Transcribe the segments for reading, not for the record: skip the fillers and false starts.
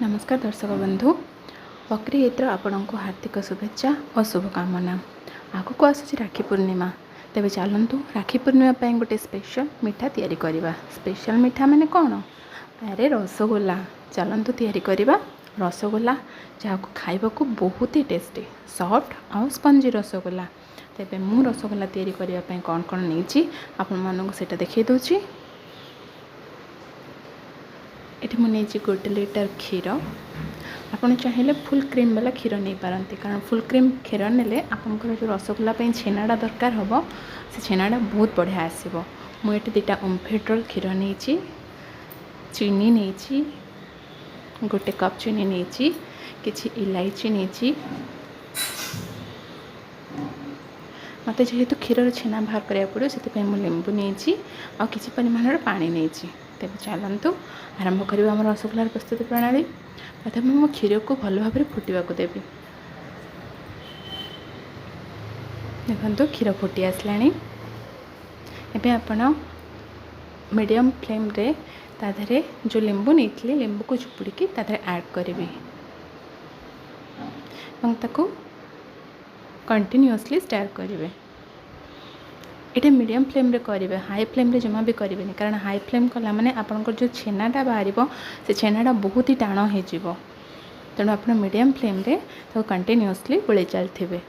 नमस्कार दर्शक बंधु बकरी ईद आपण को हार्दिक शुभेच्छा और शुभकामना। आगक आसूँ राखी पूर्णिमा तेज चलतु राखी पूर्णिमा गोटे स्पेशल मिठा तैयारी करवा। स्पेशल मिठा माने कौन? अरे रसगोला। चलतु तैयारी करवा रसगोला जहाँ खाइबा को बहुत ही टेस्टी सॉफ्ट और स्पंजी रसगोला। तेबे मु रसगोला तैयारी करने कौन कौन नहीं आपण मानक सेटा देखई दूची। ये मुझे 1 लिटर क्षीर आपड़ चाहिए फुल क्रीम वाला क्षीर नहीं पारती कारण फुल क्रीम क्षीर नेले आपंकर जो रसगोला छेनाटा दरकार हम से छेनाटा बहुत बढ़िया आसो। मुझे 2टा ओमफेडर क्षीर नहीं चीनी नहीं 1 कप चीनी नहीं किसी इलायची नहीं मत जेहेतु क्षीर छेना बाहर करा पड़ो से लेंबू नहीं और किसी परिमाण पानी नहीं। तेज चलतु आरंभ करवा आम रसगोलार प्रस्तुति प्रणाली। प्रथम मो क्षीर को भल भाव फुटा देवी। देखो क्षीर फुटी आसला एवं आपण मीडियम फ्लेम रे ताधरे जो लेंबू नहीं लेंबू को चुपुड़ी ताधरे ऐड करेंगे कंटिन्यूअसली स्टार करेंगे। ये मीडियम फ्लेम रे करेंगे हाई फ्लेम रे जमा भी करेंगे कारण हाई फ्लेम कला माने आपनकर जो छेनाटा बाहर से छेनाटा बहुत ही टाण हो तेणु आप मीडियम फ्लेम रे तो कंटिन्यूअसली गोले चलते।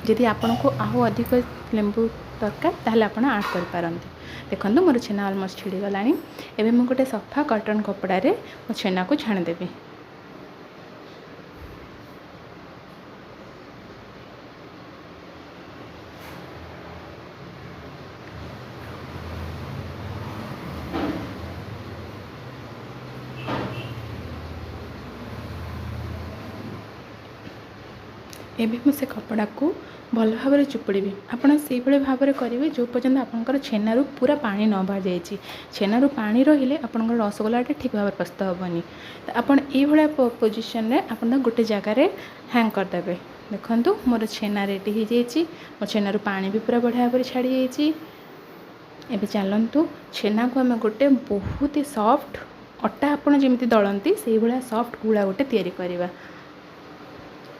जदि आपन को आहू अधिक लेंबू दरकार ताहले आपण ऐड कर पारंती। देखो मोर छेना ऑलमोस्ट छिड़ी गलानी। एबे मु गोटे सफा कॉटन कपड़ा रे मो छेना को छाणी देबी। एबे मु से कपड़ा को भल भाव चुपुड़ी आपड़ से भाव में करेंगे जो पर्यंत आपंकर छेनारू पूरा पानी न बाहर जाइए। छेनारू पानी रहिले आपंकर रसगोलाटा ठीक भाव प्रस्तुत हेनी। तो आपड़ ये पोजिशन रे आपन गोटे जगार हैंग करदे। देखो मोर छेना रेडी हो जाइए मो छेनारू पानी भी पूरा बढ़िया भाव छाड़ी जाइए। एबे चलतु छेना को आम गोटे बहुत ही सॉफ्ट अटा आपड़ जमी दलती से भाया सॉफ्ट गुला गोटे तैयारी करवा।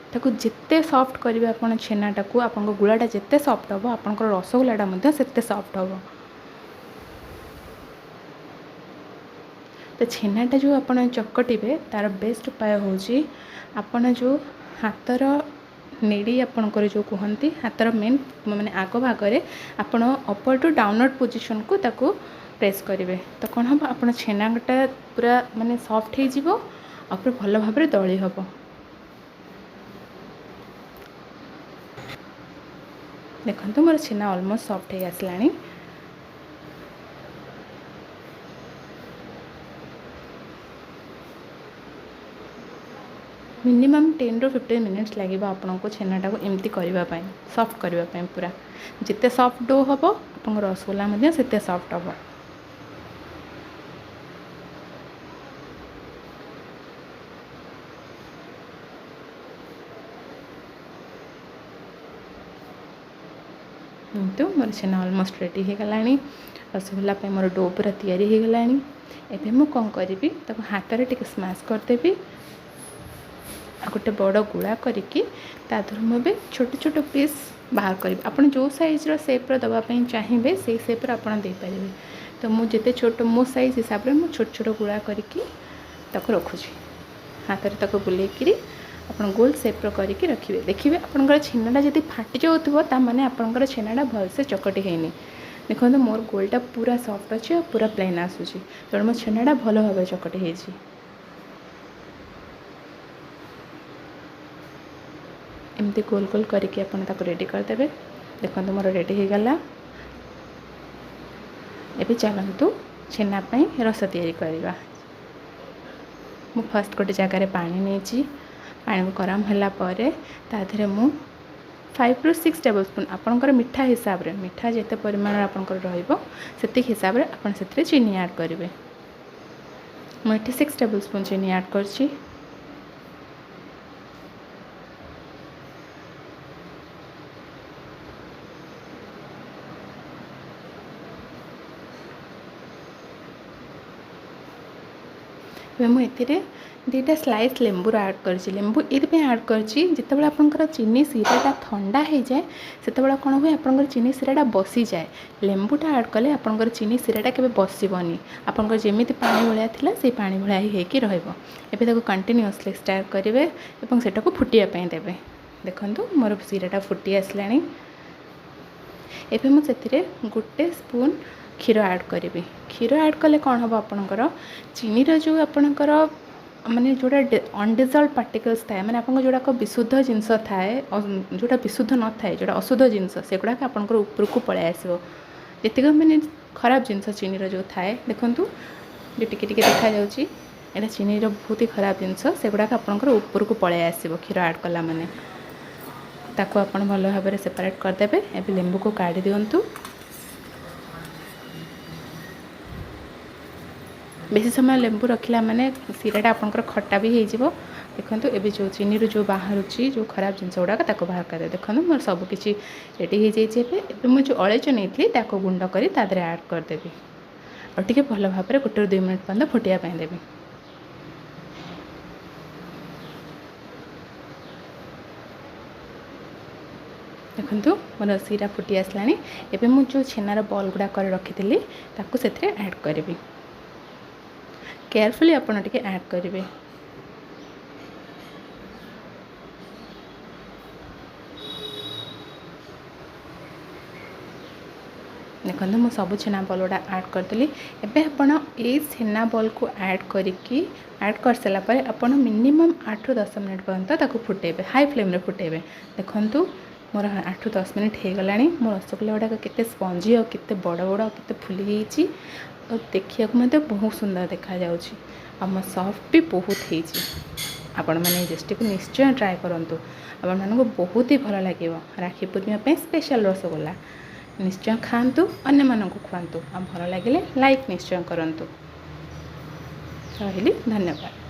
ताकू जिते सॉफ्ट करेंगे आप छेनाटा को आप गुलाटा जिते सॉफ्ट हम आप रसगोलाटा से सॉफ्ट हम। तो छेनाटा जो आप चकटे तार बेस्ट उपाय हूँ आपड़ जो हाथर नेड़ी आपणकर जो कहती हाथर मेन माने आग भागे आप अपर टू डाउनवर्ड पोजिशन को ताकू प्रेस करेंगे। तो कौन हम आप छेनाटा पूरा माने सॉफ्ट हो भल भाव दली हम। देखो मोर छेना ऑलमोस्ट सॉफ्ट हो आसला। मिनिमम 10 ରୁ 15 मिनिट्स लगे आपन को छेनाटा को एमती करने सॉफ्ट करने पूरा जिते सॉफ्ट डो हम आप रसगोला से सॉफ्ट हम। तो मोर छेना ऑलमोस्ट रेडी हो गला। रसगोला मोर डो पूरा तैयारी हो गला। एबे मु कौन करी तक हाथ में टिके स्मैश करदेवी गोटे बड़ गुला करिकी ताधर मुझे छोट छोट पीस बाहर करी आप जो साइज्र सेप्र दवाई चाहिए से सेप्र आपड़ दे पारे। तो मुझे छोट मो साइज हिसाब से मुझे छोट छोट गुला करिकी रखुची हाथ में तक बुलेकरी आप गोल सेप्र करके रखिए। देखिए आपंकर छेनाटा जब फाटी जाऊँ ताने आपंकर छेनाटा भलसे चकटी है। देखो मोर गोलटा पूरा सॉफ्ट अच्छे और पूरा प्लेन आसूसी तेणु मो छेनाटा भल भाव चकटी है। एमती गोल गोल करके आप रेडी करदे। देखो मोर रेडी हो गला। एबे चलतु छेनापाई रस तैयारी करवा। मु फर्स्ट गोटे जगार पानी नहीं पानी को गरम होला परे ताधरे मु 5 ରୁ 6 टेबल स्पून आपणकर मिठा हिसाब रे मिठा जिते परिमाण आपणकर रहिबो सेति हिसाब रे आपण सेतिरे चीनी ऐड करिवे। मु एठी 6 टेबल स्पून चीनी ऐड करछि। ଏବେ ମୁଁ ଏଥିରେ 2टा ସ୍ଲାइस लेंबूर आड कर लेंबू ये आड कर जिते आपंकर चीनी सीराटा ठंडा हो जाए से कौन हुए आपंकर चीनी सीराटा बसी जाए लेंबूटा आड कले आपंकर चीनी सीराटा केवे बसबनी आपंकर जमी पानी भाया थी से पानी भाया होकर रहा कंटिन्यूअसली स्टार करेंगे और सेटा को फुटापी देवे देखो मोर सीराटा फुटी आसला एबे मुझे गोटे स्पून क्षीर आड करी क्षीर आड कले कौन हम आपणकर चीनीर जो आपणकर माने जोड़ा अनडिजल्व पार्टिकल्स थाए माने आपन जोड़ा विशुद्ध जिनस थाए जोड़ा विशुद्ध न थाए जोड़ा अशुद्ध जिनस से गुड़ाक आपंकर ऊपर को पलै आसो जीतक माने खराब जिनस चीनीर जो थाए देखूँ जो टिके टिके देखा जाउची एटा चीनीर बहुत ही खराब जिनस से गुड़ाक आपंकर ऊपर को पलै आसो क्षीर आड कला माने ताको आपन भल भाव में सेपरेट करदेवे एबे लेंबू को काढ़ी दिंतु बेसी समय लेंबू रखला माने सीराटा आपंकर खट्टा भी हो देखो एबे जो चीनी जो बाहर जो खराब जिनस गुड़ाक बाहर कर देखो मोर सबकि रेडी हो जाए मुझे अड़ेच नहीं गुंड कर आड करदेवी और टे भल भाव में 1-2 मिनट पर्यंत फुटापी देवी देखो मोर सीरा फुटी आसला एबे मु जो छेनार बॉल गुड़ा कर रखी से ऐड करी केयरफुली आपन टिके ऐड करेंगे देखो मुझे सब छेना बॉल गुड़ा ऐड करदेली एबे आपण ये छेना बॉल को ऐड करके ऐड कर सारापर आपण मिनिमम 8-10 मिनट पर्यंत फुटेबे हाई फ्लेम रे फुटेबे देखो मोर 8-10 मिनट हो गला मो रसगोल्ला गुड़ाक केते स्पंजी और केते बड़ बड़ केते फुली जाइए और देखिए मत बहुत सुंदर देखा जाउची और मो सॉफ्ट भी बहुत हो आपण मैंने रेसिपी को निश्चय ट्राए करूँ आपण मानक बहुत ही भल लगे राखी पूर्णिमा पे स्पेशल रसगोल्ला निश्चय खातु अन्य मानक खुआतु और भल लगे लाइक निश्चय करूँ रही धन्यवाद।